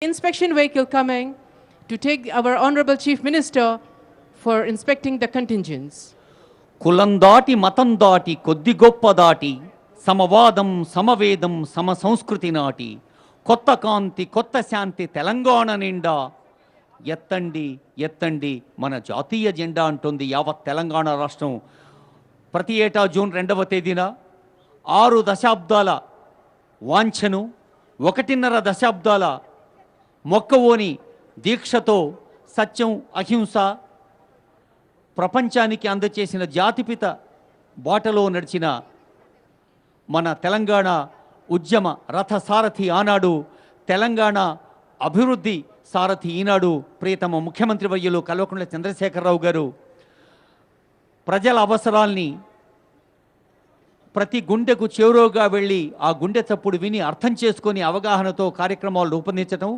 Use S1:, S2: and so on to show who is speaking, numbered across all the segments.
S1: inspection vehicle coming to take our Honorable Chief Minister for inspecting the contingents.
S2: కులం దాటి మతం దాటి కొద్ది గొప్ప దాటి సమవాదం సమవేదం సమ సంస్కృతి నాటి కొత్త కాంతి కొత్త శాంతి తెలంగాణ నిండా ఎత్తండి ఎత్తండి మన జాతీయ జెండా అంటుంది యావత్ తెలంగాణ రాష్ట్రం. ప్రతి ఏటా జూన్ 2వ తేదీన 6 దశాబ్దాల వాంఛను 1.5 దశాబ్దాల మొక్కవోని దీక్షతో సత్యం అహింస ప్రపంచానికి అందచేసిన జాతిపిత బాటలో నడిచిన మన తెలంగాణ ఉద్యమ రథసారథి ఆనాడు, తెలంగాణ అభివృద్ధి సారథి ఈనాడు ప్రియతమ ముఖ్యమంత్రి వర్యులు కల్వకుంట్ల చంద్రశేఖరరావు గారు ప్రజల అవసరాల్ని ప్రతి గుండెకు చేరువగా వెళ్ళి ఆ గుండె చప్పుడు విని అర్థం చేసుకొని అవగాహనతో కార్యక్రమాలు రూపొందించడం,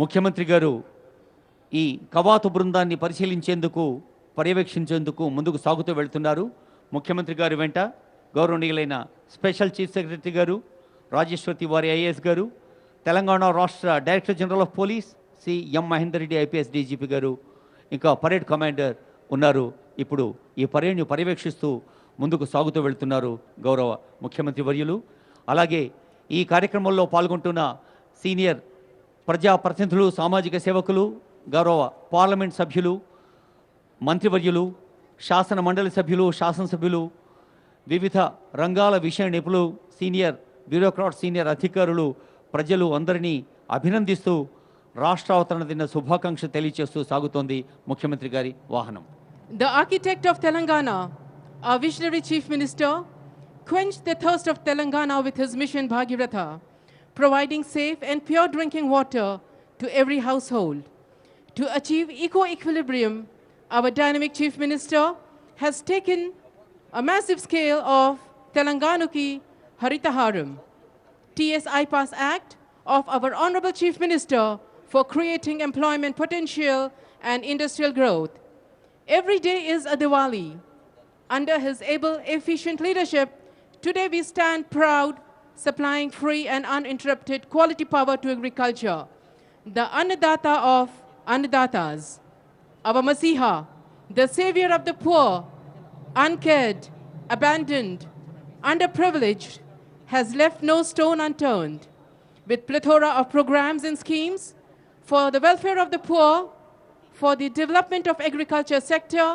S2: ముఖ్యమంత్రి గారు ఈ కవాతు బృందాన్ని పరిశీలించేందుకు పర్యవేక్షించేందుకు ముందుకు సాగుతూ వెళ్తున్నారు. ముఖ్యమంత్రి గారు వెంట గౌరవనీయులైన స్పెషల్ చీఫ్ సెక్రటరీ గారు రాజేశ్వర్ తివారీ ఐఏఎస్ గారు, తెలంగాణ రాష్ట్ర director general of police C M Mahender Reddy IPS DGP గారు, ఇంకా పరేడ్ కమాండర్ ఉన్నారు. ఇప్పుడు ఈ పరేడ్ని పర్యవేక్షిస్తూ ముందుకు సాగుతూ వెళ్తున్నారు గౌరవ ముఖ్యమంత్రి వర్యులు. అలాగే ఈ కార్యక్రమంలో పాల్గొంటున్న సీనియర్ ప్రజాప్రతినిధులు, సామాజిక సేవకులు, గౌరవ పార్లమెంట్ సభ్యులు, మంత్రివర్యులు, శాసన మండలి సభ్యులు, శాసనసభ్యులు, వివిధ రంగాల విషయ నిపుణులు, సీనియర్ బ్యూరోక్రాట్, సీనియర్ అధికారులు, ప్రజలు అందరినీ అభినందిస్తూ రాష్ట్రావతరణ దిన శుభాకాంక్షలు తెలియజేస్తూ సాగుతోంది ముఖ్యమంత్రి గారి వాహనం.
S1: The architect of Telangana, our visionary Chief Minister, quenched the thirst of Telangana with his mission Bhagiratha, providing safe and pure drinking water to every household. To achieve eco-equilibrium, our dynamic Chief Minister has taken a massive scale of Telanganuki Haritaharam, TSI Pass Act of our Honorable Chief Minister for creating employment potential and industrial growth. Every day is a Diwali. Under his able, efficient leadership, today we stand proud, supplying free and uninterrupted quality power to agriculture, the Annadata of Annadatas. Our Masiha, the savior of the poor, uncared, abandoned, underprivileged, has left no stone unturned. With plethora of programs and schemes for the welfare of the poor, for the development of agriculture sector,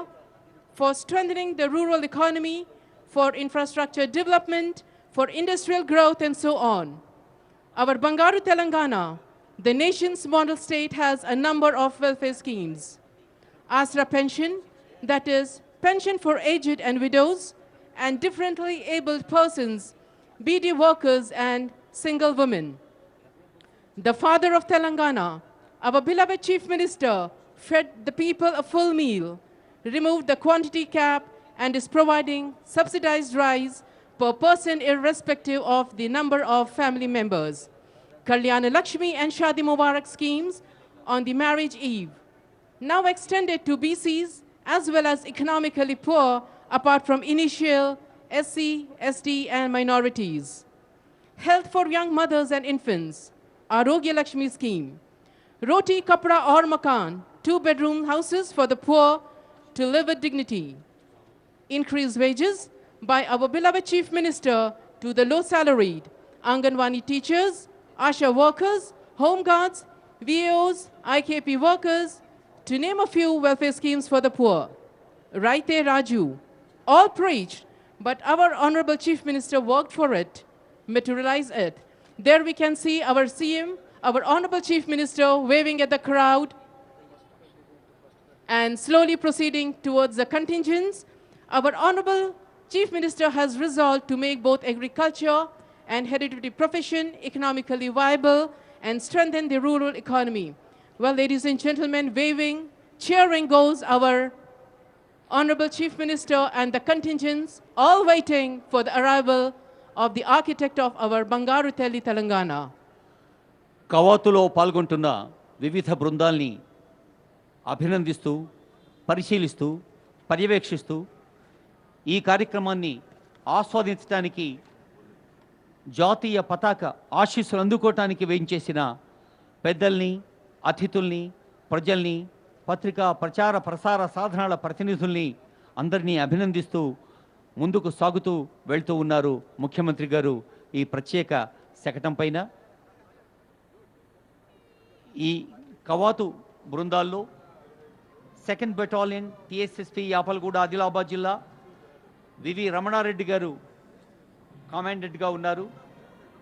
S1: for strengthening the rural economy, for infrastructure development, for industrial growth and so on. Our Bangaru Telangana, the nation's model state, has a number of welfare schemes. Asra Pension, that is pension for aged and widows and differently abled persons, BD workers and single women. The father of Telangana, our beloved Chief Minister, fed the people a full meal, removed the quantity cap and is providing subsidized rice per person irrespective of the number of family members. Kalyana Lakshmi and Shadi Mubarak schemes on the marriage eve, now extended to BCs as well as economically poor apart from initial SC, ST and minorities. Health for young mothers and infants, Arogya Lakshmi scheme. Roti, Kapra or Makan, 2-bedroom houses for the poor to live with dignity. Increased wages by our beloved Chief Minister to the low-salaried Anganwani teachers, ASHA workers, home guards, VAOs, IKP workers, to name a few welfare schemes for the poor. Right there, Raju. All preached, but our Honorable Chief Minister worked for it, materialized it. There we can see our CM, our Honorable Chief Minister waving at the crowd and slowly proceeding towards the contingents. Our Honorable Chief Minister has resolved to make both agriculture and hereditary profession economically viable and strengthen the rural economy. Well, ladies and gentlemen, waving, cheering goes our Honorable Chief Minister and the contingents, all waiting for the arrival of the architect of our Bangaru Telli Telangana.
S2: కవాతులో పాల్గొంటున్న వివిధ బృందాల్ని అభినందిస్తూ పరిశీలిస్తూ పర్యవేక్షిస్తూ ఈ కార్యక్రమాన్ని ఆస్వాదించడానికి జాతీయ పతాక ఆశీస్సులు అందుకోవటానికి వేయించేసిన పెద్దల్ని, అతిథుల్ని, ప్రజల్ని, పత్రికా ప్రచార ప్రసార సాధనాల ప్రతినిధుల్ని అందరినీ అభినందిస్తూ ముందుకు సాగుతూ వెళ్తూ ఉన్నారు ముఖ్యమంత్రి గారు ఈ ప్రత్యేక శకటం పైన. ఈ కవాతు బృందాల్లో 2nd battalion TSSP Yapalaguda Adilabad జిల్లా వివి రమణారెడ్డి గారు కమాండెంట్గా ఉన్నారు.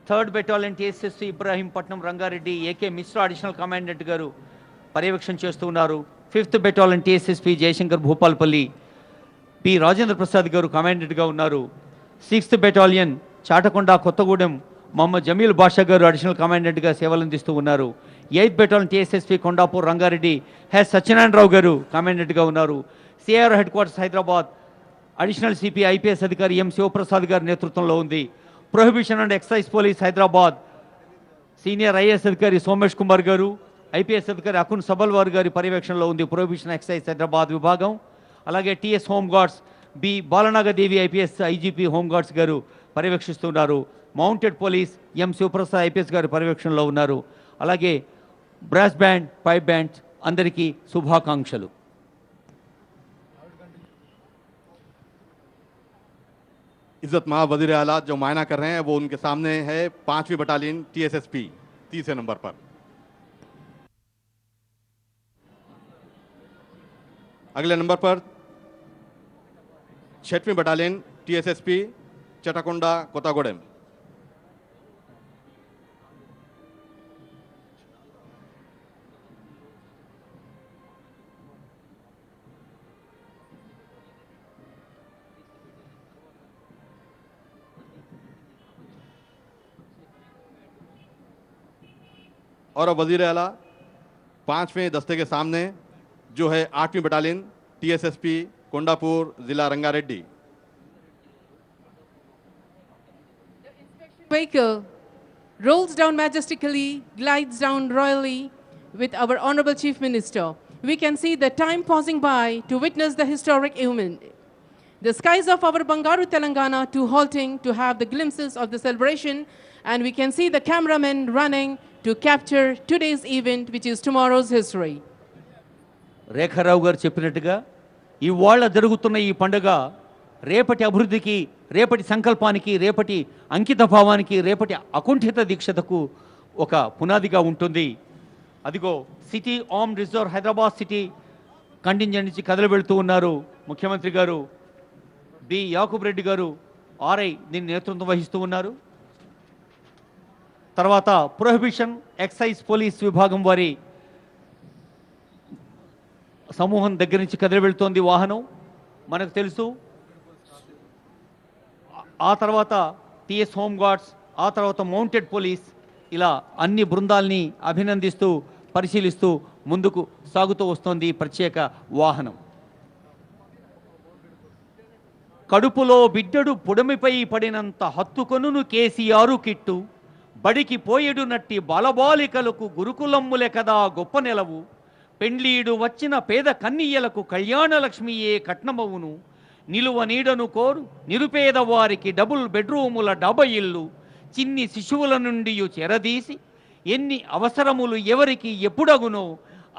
S2: 3rd battalion TSSP Ibrahimpatnam Rangareddy AK Mishra additional commandant గారు పర్యవేక్షణ చేస్తూ ఉన్నారు. 5th battalion TSSP Jayashankar Bhupalpally P Rajendra Prasad గారు కమాండెంట్గా ఉన్నారు. 6th బెటాలియన్ చాటకొండ కొత్తగూడెం మొహమ్మద్ జమీల్ బాషా గారు అడిషనల్ కమాండెంట్గా సేవలందిస్తూ ఉన్నారు. 8th battalion TSSP Kondapur Rangareddy H Satyanarayanarao గారు కమాండెంట్గా ఉన్నారు. CR head quarters Hyderabad additional CP IPS అధికారి ఎం శివప్రసాద్ గారి నేతృత్వంలో ఉంది. Prohibition and excise police Hyderabad senior IAS అధికారి సోమేష్ కుమార్ గారు, ఐపీఎస్ అధికారి అకున్ సబల్వార్ గారి పర్యవేక్షణలో ఉంది ప్రొహిబిషన్ ఎక్సైజ్ హైదరాబాద్ విభాగం. అలాగే టిఎస్ హోంగార్డ్స్ బి బాలనాగదేవి ఐపీఎస్ ఐజీపీ హోంగార్డ్స్ గారు పర్యవేక్షిస్తున్నారు. Mounted police M Shivaprasad IPS గారి పర్యవేక్షణలో ఉన్నారు. అలాగే బ్రాస్ బ్యాండ్, పైప్ బ్యాండ్ అందరికీ శుభాకాంక్షలు.
S3: इज्जत माँ वजीर आला जो मायना कर रहे हैं वो उनके सामने है 5वीं बटालियन टीएसएसपी 30 नंबर पर. अगले नंबर पर 6वीं बटालियन टीएसएसपी चटकोंडा कोतागोडेम. और वजीर आला 5वें दस्ते के सामने जो है 8वीं बटालियन टीएसएसपी कोंडापुर जिला Rangareddy.
S1: Vehicle rolls down majestically, glides down royally with our Honorable Chief Minister. We can see the time passing by to witness the historic event. The skies of our Bangaru Telangana to halting to have the glimpses of the celebration, and we can see the cameramen running to capture today's event, which is tomorrow's history.
S2: రేఖారావు గారు చెప్పినట్టుగా ఇవాళ జరుగుతున్న ఈ పండుగ రేపటి అభివృద్ధికి, రేపటి సంకల్పానికి, రేపటి అంకిత భావానికి, రేపటి అకుంఠిత దీక్షతకు ఒక పునాదిగా ఉంటుంది. అదిగో city armed reserve Hyderabad city contingent నుంచి కదలి వెళుతూ ఉన్నారు ముఖ్యమంత్రి గారు. బి యాకూబ్ రెడ్డి గారు ఆర్ఐ దీన్ని నేతృత్వం వహిస్తూ ఉన్నారు. తర్వాత ప్రొహిబిషన్ ఎక్సైజ్ పోలీస్ విభాగం వారి సమూహం దగ్గర నుంచి కదిలి వెళ్తోంది వాహనం, మనకు తెలుసు. ఆ తర్వాత టిఎస్ హోంగార్డ్స్, ఆ తర్వాత మౌంటెడ్ పోలీస్, ఇలా అన్ని బృందాల్ని అభినందిస్తూ పరిశీలిస్తూ ముందుకు సాగుతూ వస్తోంది ప్రత్యేక వాహనం. కడుపులో బిడ్డడు పుడమిపై పడినంత హత్తుకొనును కేసీఆర్ కిట్టు, బడికి పోయేడు నట్టి బాలబాలికలకు గురుకులమ్ములే కదా గొప్ప నెలవు, పెండ్లీడు వచ్చిన పేద కన్నీయలకు కళ్యాణలక్ష్మియే కట్నమవును, నిలువ నీడను కోరు నిరుపేద వారికి డబుల్ బెడ్రూముల డాబా ఇల్లు, చిన్ని శిశువుల నుండి చెరదీసి ఎన్ని అవసరములు ఎవరికి ఎప్పుడగునో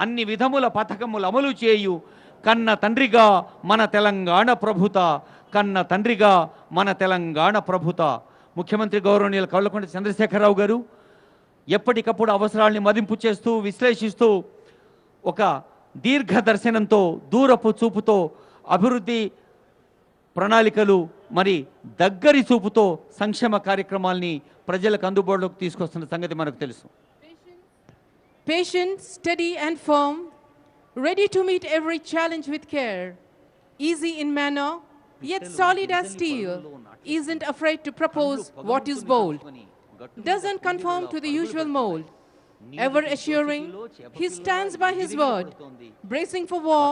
S2: అన్ని విధముల పథకములు అమలు చేయు కన్న తండ్రిగా మన తెలంగాణ ప్రభుత, కన్న తండ్రిగా మన తెలంగాణ ప్రభుత. ముఖ్యమంత్రి గౌరవనీయులు కల్వకుంట్ల చంద్రశేఖరరావు గారు ఎప్పటికప్పుడు అవసరాల్ని మదింపు చేస్తూ విశ్లేషిస్తూ ఒక దీర్ఘ దర్శనంతో, దూరపు చూపుతో అభివృద్ధి ప్రణాళికలు మరి దగ్గరి చూపుతో సంక్షేమ కార్యక్రమాల్ని ప్రజలకు అందుబాటులోకి తీసుకొస్తున్న సంగతి మనకు తెలుసు.
S1: Patient, steady and firm, ready to meet every challenge with care, easy in manner, yet solid as steel, isn't afraid to propose what is bold, doesn't conform to the usual mold, ever assuring he stands by his word, bracing for war,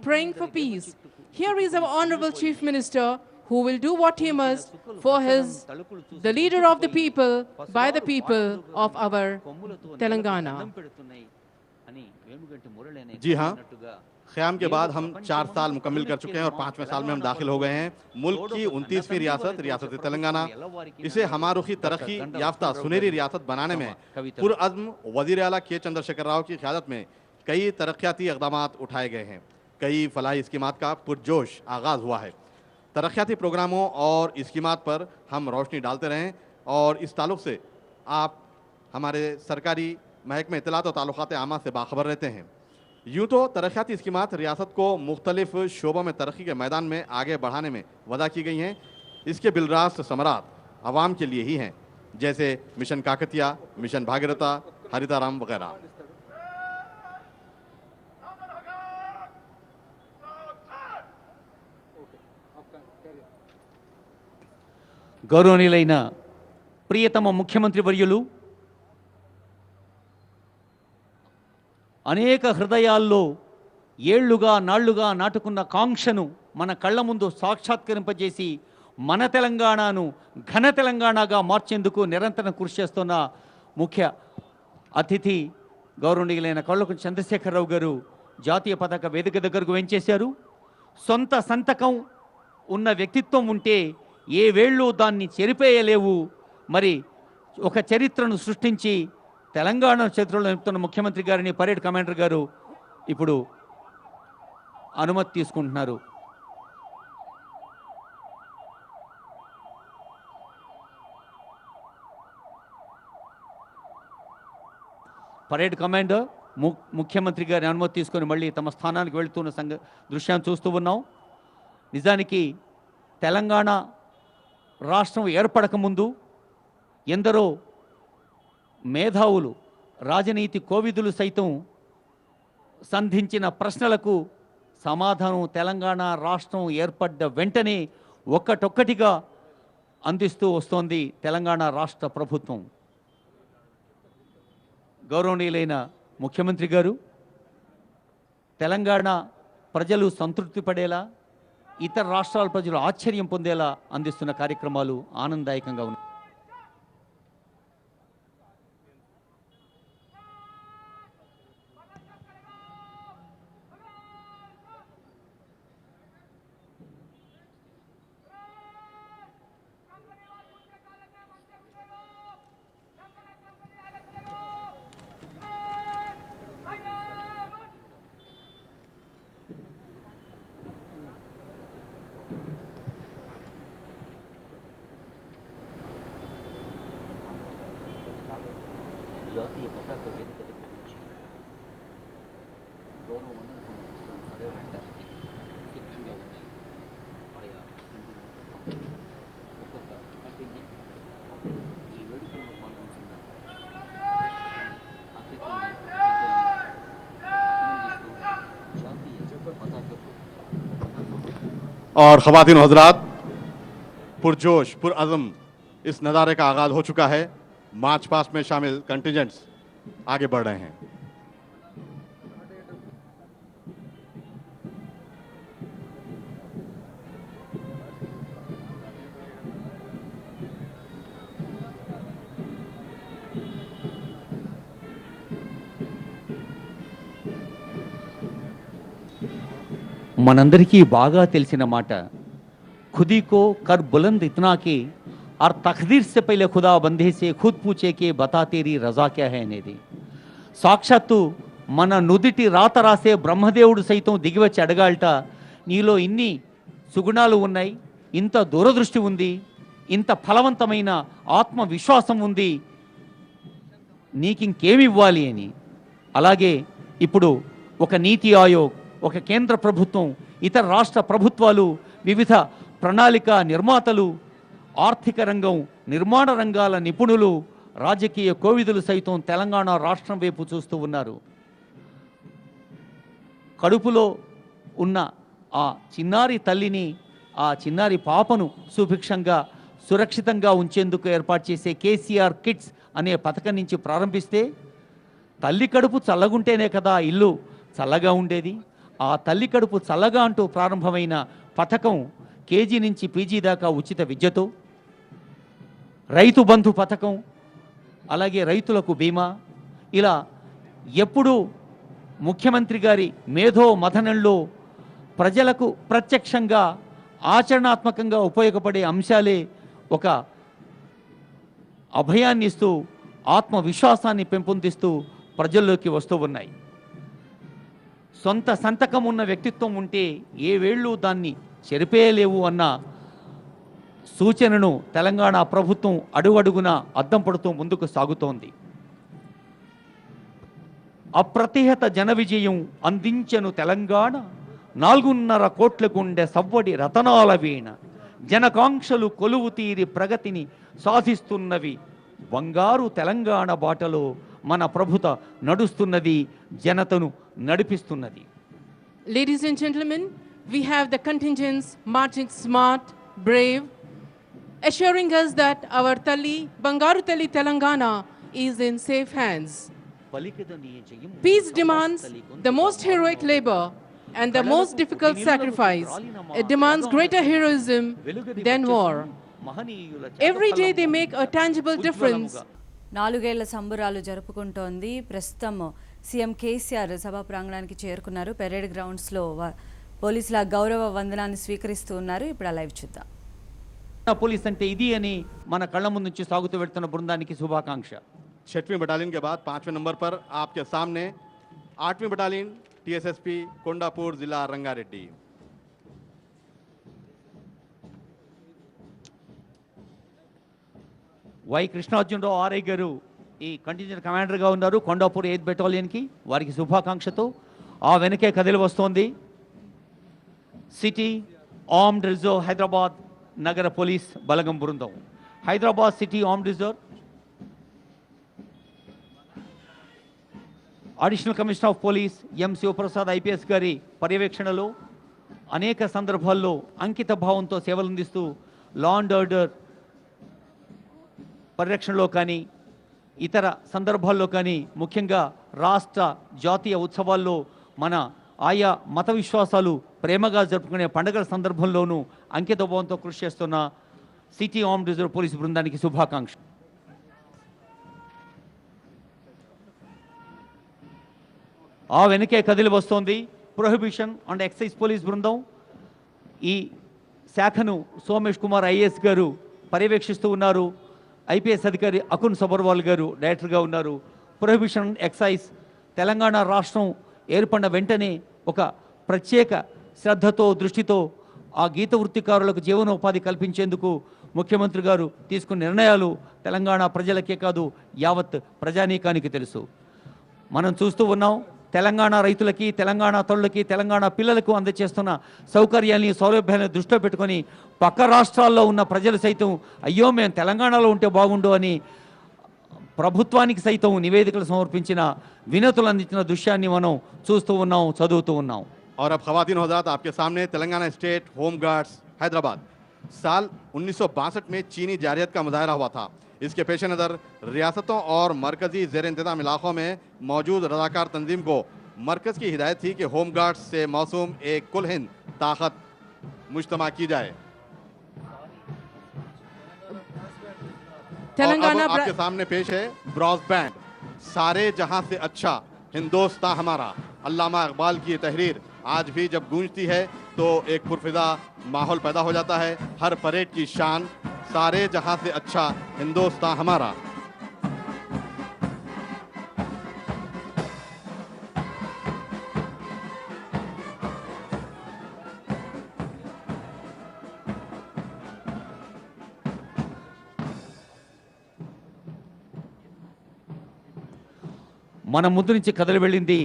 S1: praying for peace. Here is our Honorable Chief Minister, who will do what he must for the leader of the people, by the people of our Telangana.
S3: जी हाँ, क़याम के बाद हम 4 साल मुकम्मिल कर चुके हैं और 5वें साल में हम दाखिल हो गए हैं। मुल्क की 29वीं रियासत रियासत तेलंगाना, इसे हमारुखी तरक्की याफ्ता सुनहरी रियासत बनाने में पुरअज़्म वज़ीर आला के चंद्रशेखर राव की क़यादत में कई तरक्याती इक़दामात उठाए गए हैं। कई फलाही स्कीमात का पुरजोश आगाज़ हुआ है। तरक्याती प्रोग्रामों और स्कीमात पर हम रोशनी डालते रहें और इस ताल्लुक़ से आप हमारे सरकारी महकमे इत्तलात और ताल्लुक़ात आमा से बाखबर रहते हैं। यूँ तो तरक्याती स्कीमात रियासत को मुख्तलिफ शोबों में तरक्की के मैदान में आगे बढ़ाने में वदा की गई हैं। इसके बिलरास्त समरात आवाम के लिए ही हैं, जैसे मिशन काकतिया, मिशन भागीरथा, हरिताराम वगैरह।
S2: గౌరవనీయులైన ప్రియతమ ముఖ్యమంత్రి వర్యులు అనేక హృదయాల్లో ఏళ్లుగా నాళ్లుగా నాటుకున్న కాంక్షను మన కళ్ళ ముందు సాక్షాత్కరింపజేసి మన తెలంగాణను ఘన తెలంగాణగా మార్చేందుకు నిరంతరం కృషి చేస్తున్న ముఖ్య అతిథి గౌరవనీయులైన కల్వకుంట్ల చంద్రశేఖరరావు గారు జాతీయ పతాక వేదిక దగ్గరకు వెంచేశారు. సొంత సంతకం ఉన్న వ్యక్తిత్వం ఉంటే ఏ వేళ్ళు దాన్ని చెరిపేయలేవు. మరి ఒక చరిత్రను సృష్టించి తెలంగాణ చరిత్రలో నింపుతున్న ముఖ్యమంత్రి గారిని పరేడ్ కమాండర్ గారు ఇప్పుడు అనుమతి తీసుకుంటున్నారు. పరేడ్ కమాండర్ ముఖ్యమంత్రి గారి అనుమతి తీసుకొని మళ్ళీ తమ స్థానానికి వెళుతున్న దృశ్యాన్ని చూస్తూ ఉన్నాం. నిజానికి తెలంగాణ రాష్ట్రం ఏర్పడకముందు ఎందరో మేధావులు, రాజనీతి కోవిదులు సైతం సంధించిన ప్రశ్నలకు సమాధానం తెలంగాణ రాష్ట్రం ఏర్పడ్డ వెంటనే ఒక్కటొక్కటిగా అందిస్తూ వస్తోంది తెలంగాణ రాష్ట్ర ప్రభుత్వం. గౌరవనీయులైన ముఖ్యమంత్రి గారు తెలంగాణ ప్రజలు సంతృప్తి పడేలా, ఇతర రాష్ట్రాల ప్రజలు ఆశ్చర్యం పొందేలా అందిస్తున్న కార్యక్రమాలు ఆనందదాయకంగా ఉన్నాయి. జాతీయ పతాక వేదిక దగ్గర నుంచి గౌరవ మంత్రి అదే వెంట సిద్ధంగా ఉంది. ఆయా ఒక్కొక్క కంటిన్యూ ఈ వేడుకల్లో పాల్గొంటున్న అతిథుల్ని జాతీయ పతాకపు
S3: और ख़वातीन हज़रात, पुरजोश पुरअज़म इस नज़ारे का आगाज़ हो चुका है। मार्च पास्ट में शामिल कंटिजेंट्स आगे बढ़ रहे हैं।
S2: మనందరికీ బాగా తెలిసిన మాట, ఖుదీ కో కర్ బులంద్ ఇత్నా కి और तकदीर से पहले खुदा बंदे से खुद पूछे कि बता तेरी रजा क्या है అనేది. సాక్షాత్తు మన నుదిటి రాత రాసే బ్రహ్మదేవుడు సైతం దిగివచ్చి అడగాలట, నీలో ఇన్ని సుగుణాలు ఉన్నాయి, ఇంత దూరదృష్టి ఉంది, ఇంత ఫలవంతమైన ఆత్మవిశ్వాసం ఉంది, నీకింకేమి ఇవ్వాలి అని. అలాగే ఇప్పుడు ఒక నీతి ఆయోగ్, ఒక కేంద్ర ప్రభుత్వం, ఇతర రాష్ట్ర ప్రభుత్వాలు, వివిధ ప్రణాళిక నిర్మాతలు, ఆర్థిక రంగం, నిర్మాణ రంగాల నిపుణులు, రాజకీయ కోవిదులు సైతం తెలంగాణ రాష్ట్రం వైపు చూస్తూ ఉన్నారు. కడుపులో ఉన్న ఆ చిన్నారి తల్లిని, ఆ చిన్నారి పాపను సుభిక్షంగా సురక్షితంగా ఉంచేందుకు ఏర్పాటు చేసే కేసీఆర్ కిడ్స్ అనే పథకం నుంచి ప్రారంభిస్తే, తల్లి కడుపు చల్లగుంటేనే కదా ఇల్లు చల్లగా ఉండేది. ఆ తల్లి కడుపు చల్లగా అంటూ ప్రారంభమైన పథకం కేజీ నుంచి పీజీ దాకా ఉచిత విద్యతో, రైతు బంధు పథకం, అలాగే రైతులకు బీమా, ఇలా ఎప్పుడు ముఖ్యమంత్రి గారి మేధో మథనంలో ప్రజలకు ప్రత్యక్షంగా ఆచరణాత్మకంగా ఉపయోగపడే అంశాలే ఒక అభయాన్ని ఇస్తూ ఆత్మవిశ్వాసాన్ని పెంపొందిస్తూ ప్రజల్లోకి వస్తూ ఉన్నాయి. సొంత సంతకం ఉన్న వ్యక్తిత్వం ఉంటే ఏ వేళ్ళు దాన్ని చెరిపేయలేవు అన్న సూచనను తెలంగాణ ప్రభుత్వం అడుగడుగున అద్దం పడుతూ ముందుకు సాగుతోంది. అప్రతిహత జన విజయం అందించెను తెలంగాణ, 4.5 కోట్ల గుండె సవ్వడి రతనాల వీణ, జనకాంక్షలు కొలువు తీరి ప్రగతిని సాధిస్తున్నవి, బంగారు తెలంగాణ బాటలో మన ప్రభుత నడుస్తున్నది, జనతను నడిపిస్తున్నది.
S1: Ladies and gentlemen, we have the contingents marching smart, brave, assuring us that our Talli, Bangaru Talli Telangana is in safe hands. Peace demands the most heroic labor and the most difficult sacrifice. It demands greater heroism than war. Every day they make a tangible difference.
S4: 4 ఏళ్ల సంబురాలు జరుపుకుంటోంది. ప్రస్తుతం CM KCR సభా ప్రాంగణానికి చేరుకున్నారు. Parade గ్రౌండ్స్లో పోలీసుల గౌరవ వందనాన్ని స్వీకరిస్తూ ఉన్నారు. ఇప్పుడు ఆ లైవ్ చూద్దాం.
S2: పోలీస్ అంటే ఇది అని మన కళ్ళ ముందు నుంచి సాగుతూ వెళ్తున్న బృందానికి శుభాకాంక్ష.
S3: 6वीं बटालियन के बाद 5वें नंबर पर आपके सामने 8वीं बटालियन टीएसएसपी कोंडापुर जिला रंगारेड्डी.
S2: వై కృష్ణార్జునరావు ఆర్ఐ గారు ఈ కంటింజెంట్ కమాండర్గా ఉన్నారు కొండాపూర్ 8th బెటాలియన్కి. వారికి శుభాకాంక్షతో ఆ వెనకే కదిలి వస్తోంది సిటీ ఆర్మ్డ్ రిజర్వ్ హైదరాబాద్ నగర పోలీస్ బలగం బృందం. Hyderabad city armed reserve additional commissioner of police M Shivaprasad IPS గారి పర్యవేక్షణలో అనేక సందర్భాల్లో అంకిత భావంతో సేవలందిస్తూ లా అండ్ ఆర్డర్ పరిరక్షణలో కానీ ఇతర సందర్భాల్లో కానీ ముఖ్యంగా రాష్ట్ర జాతీయ ఉత్సవాల్లో మన ఆయా మత విశ్వాసాలు ప్రేమగా జరుపుకునే పండుగల సందర్భంలోనూ అంకిత భావంతో కృషి చేస్తున్న సిటీ ఆర్మ్డ్ రిజర్వ్ పోలీసు బృందానికి శుభాకాంక్ష. ఆ వెనకే కదిలి వస్తోంది ప్రొహిబిషన్ అండ్ ఎక్సైజ్ పోలీస్ బృందం. ఈ శాఖను సోమేష్ కుమార్ ఐఏఎస్ గారు పర్యవేక్షిస్తూ ఉన్నారు. ఐపీఎస్ అధికారి అకున్ సబర్వాల్ గారు డైరెక్టర్గా ఉన్నారు. ప్రొహిబిషన్ ఎక్సైజ్ తెలంగాణ రాష్ట్రం ఏర్పడిన వెంటనే ఒక ప్రత్యేక శ్రద్ధతో దృష్టితో ఆ గీత వృత్తికారులకు జీవనోపాధి కల్పించేందుకు ముఖ్యమంత్రి గారు తీసుకున్న నిర్ణయాలు తెలంగాణ ప్రజలకే కాదు యావత్ ప్రజానీకానికి తెలుసు. మనం చూస్తూ ఉన్నాం తెలంగాణ రైతులకి, తెలంగాణ తల్లులకి, తెలంగాణ పిల్లలకు అందజేస్తున్న సౌకర్యాన్ని, సౌలభ్యాన్ని దృష్టిలో పెట్టుకొని పక్క రాష్ట్రాల్లో ఉన్న ప్రజలు సైతం అయ్యో మేము తెలంగాణలో ఉంటే బాగుండు అని ప్రభుత్వానికి సైతం నివేదికలు సమర్పించిన వినతులు అందించిన దృశ్యాన్ని మనం చూస్తూ ఉన్నాం, చదువుతూ ఉన్నాం.
S3: और अब खवातीन हज़रात आपके सामने Telangana state home guards Hyderabad साल 1962 में चीनी जारियत का मुजाहरा हुआ था. इसके पेश नज़र रियासतों और मरकजी ज़ेर इंतज़ाम इलाकों में मौजूद रज़ाकार तंजीम को मरकज़ की हिदायत थी कि होम गार्ड्स से मौसूम एक कुल हिंद ताकत मुज्तमा की जाए.
S1: तेलंगाना
S3: आपके सामने पेश है ब्रॉस बैंड, सारे जहां से अच्छा हिंदुस्तान हमारा. अल्लामा इकबाल की ये तहरीर आज भी जब गूंजती है तो एक पुरफिजा माहौल पैदा हो जाता है. हर परेड की शान सारे जहां से अच्छा हिंदुस्तान हमारा.
S2: మన ముందు నుంచి కదలి వెళ్ళింది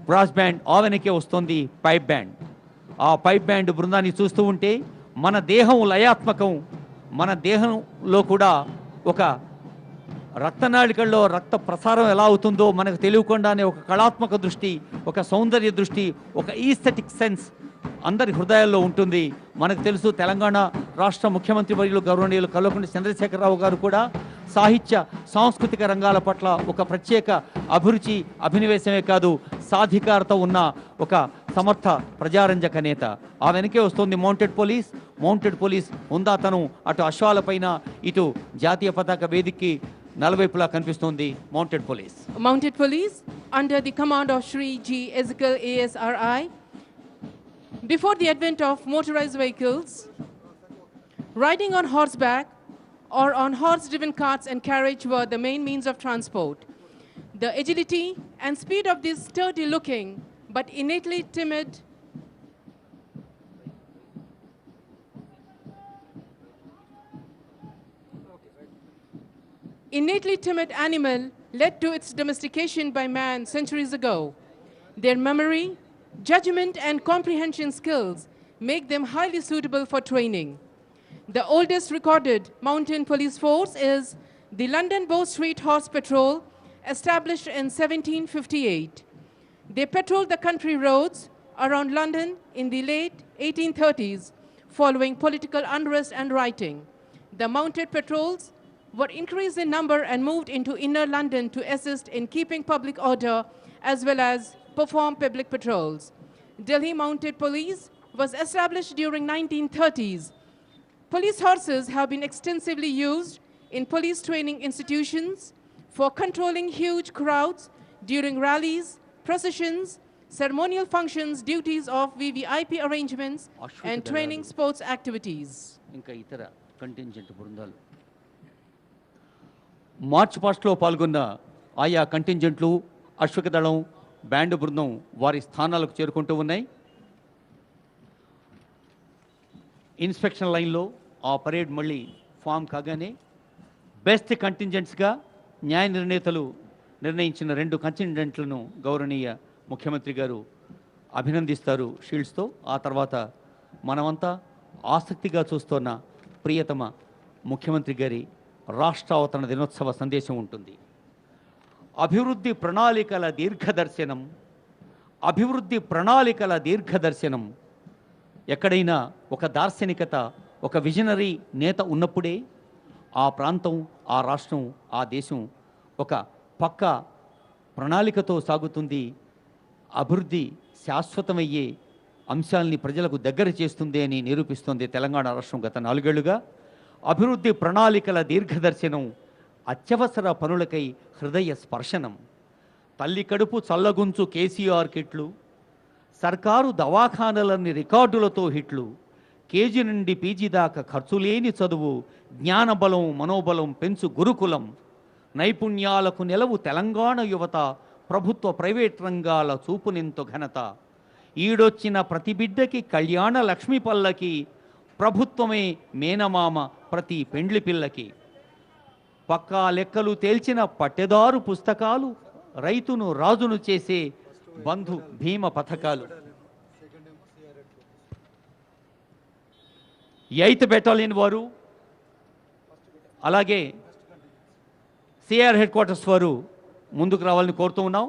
S2: బ్రాస్ బ్యాండ్, ఆ వెనకే వస్తుంది పైప్ బ్యాండ్. ఆ పైప్ బ్యాండ్ బృందాన్ని చూస్తూ ఉంటే మన దేహం లయాత్మకం, మన దేహంలో కూడా ఒక రక్తనాళికల్లో రక్త ప్రసారం ఎలా అవుతుందో మనకు తెలియకుండానే ఒక కళాత్మక దృష్టి, ఒక సౌందర్య దృష్టి, ఒక ఈస్థెటిక్ సెన్స్ అందరి హృదయాల్లో ఉంటుంది. మనకు తెలుసు తెలంగాణ రాష్ట్ర ముఖ్యమంత్రి వర్యులు గౌరవనీయులు కల్వకుంట్ల చంద్రశేఖరరావు గారు కూడా సాహిత్య సాంస్కృతిక రంగాల పట్ల ఒక ప్రత్యేక అభిరుచి, అభినవేశమే కాదు సాధికారత ఉన్న ఒక సమర్థ ప్రజారంజక నేత. ఆ వెనకే వస్తుంది మౌంటెడ్ పోలీస్. మౌంటెడ్ పోలీస్ హుందాతనం అటు అశ్వాలపైన ఇటు జాతీయ పతాక వేదికకి నలువైపులా కనిపిస్తుంది mounted police.
S1: Mounted police under the command of Shri G. Ezekiel ASRI. Before the advent of motorized vehicles, riding on horseback or on horse-driven carts and carriage were the main means of transport. The agility and speed of this sturdy-looking but innately timid animal led to its domestication by man centuries ago. Their memory, judgment, and comprehension skills make them highly suitable for training. The oldest recorded mountain police force is the London Bow Street Horse Patrol, established in 1758. They patrolled the country roads around London in the late 1830s following political unrest and rioting. The mounted patrols were increased in number and moved into inner London to assist in keeping public order as well as perform public patrols. Delhi Mounted Police was established during 1930s. Police horses have been extensively used in police training institutions for controlling huge crowds during rallies, processions, ceremonial functions, duties of VVIP arrangements, and training sports activities.
S2: ఇంకా ఇతర contingent బృందాలు March పాస్ట్లో పాల్గొన్న ఆయా కంటింజెంట్లు అశ్వక దళం band బృందం వారి స్థానాలకు చేరుకుంటూ ఉన్నాయి. ఇన్స్పెక్షన్ లైన్లో ఆ పరేడ్ మళ్ళీ ఫామ్ కాగానే బెస్ట్ కంటింజెంట్స్గా న్యాయ నిర్ణేతలు నిర్ణయించిన 2 కంటింజెంట్లను గౌరవనీయ ముఖ్యమంత్రి గారు అభినందిస్తారు షీల్డ్స్తో. ఆ తర్వాత మనమంతా ఆసక్తిగా చూస్తున్న ప్రియతమ ముఖ్యమంత్రి గారి రాష్ట్ర అవతరణ దినోత్సవ సందేశం ఉంటుంది. అభివృద్ధి ప్రణాళికల దీర్ఘదర్శనం, అభివృద్ధి ప్రణాళికల దీర్ఘదర్శనం. ఎక్కడైనా ఒక దార్శనికత, ఒక విజనరీ నేత ఉన్నప్పుడే ఆ ప్రాంతం, ఆ రాష్ట్రం, ఆ దేశం ఒక పక్క ప్రణాళికతో సాగుతుంది. అభివృద్ధి శాశ్వతమయ్యే అంశాలని ప్రజలకు దగ్గర చేస్తుంది అని నిరూపిస్తోంది తెలంగాణ రాష్ట్రం గత 4 ఏళ్లుగా. అభివృద్ధి ప్రణాళికల దీర్ఘదర్శనం, అత్యవసర పనులకై హృదయ స్పర్శనం. తల్లి కడుపు చల్లగుంచు కేసీఆర్ కిట్లు, సర్కారు దవాఖానలన్నీ రికార్డులతో హిట్లు, కేజీ నుండి పీజీ దాకా ఖర్చులేని చదువు, జ్ఞానబలం మనోబలం పెంచు గురుకులం, నైపుణ్యాలకు నెలవు తెలంగాణ యువత, ప్రభుత్వ ప్రైవేట్ రంగాల చూపునెంతో ఘనత, ఈడొచ్చిన ప్రతి బిడ్డకి కళ్యాణ లక్ష్మీ పల్లకి, ప్రభుత్వమే మేనమామ ప్రతి పెండ్లి పిల్లకి, పక్కా లెక్కలు తేల్చిన పట్టెదారు పుస్తకాలు, రైతును రాజును చేసే బంధు భీమ పథకాలు. 8th బెటాలియన్ వారు అలాగే సిఆర్ హెడ్ క్వార్టర్స్ వారు ముందుకు రావాలని కోరుతూ ఉన్నాం.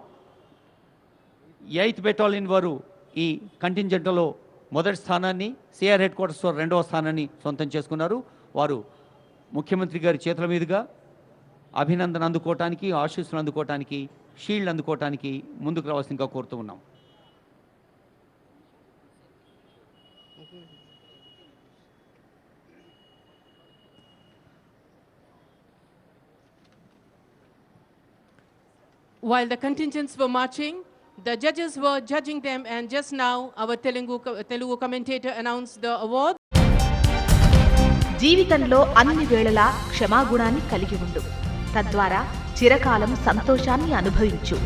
S2: 8th బెటాలియన్ వారు ఈ కంటింజెంట్లో మొదటి స్థానాన్ని, సిఆర్ హెడ్ క్వార్టర్స్ వారు 2వ స్థానాన్ని సొంతం చేసుకున్నారు. వారు ముఖ్యమంత్రి గారి చేతుల మీదుగా అభినందన అందుకోవటానికి, ఆశీస్సులు అందుకోవటానికి, షీల్డ్ అందుకోవటానికి ముందుకు రావాల్సిందిగా కోరుతూ ఉన్నాం.
S1: While the contingents were marching, the judges were judging them, and just now our Telugu commentator announced the award.
S5: జీవితంలో అన్ని వేళలా క్షమాగుణాన్ని కలిగి ఉండు, తద్వారా చిరకాలం సంతోషాన్ని అనుభవించు.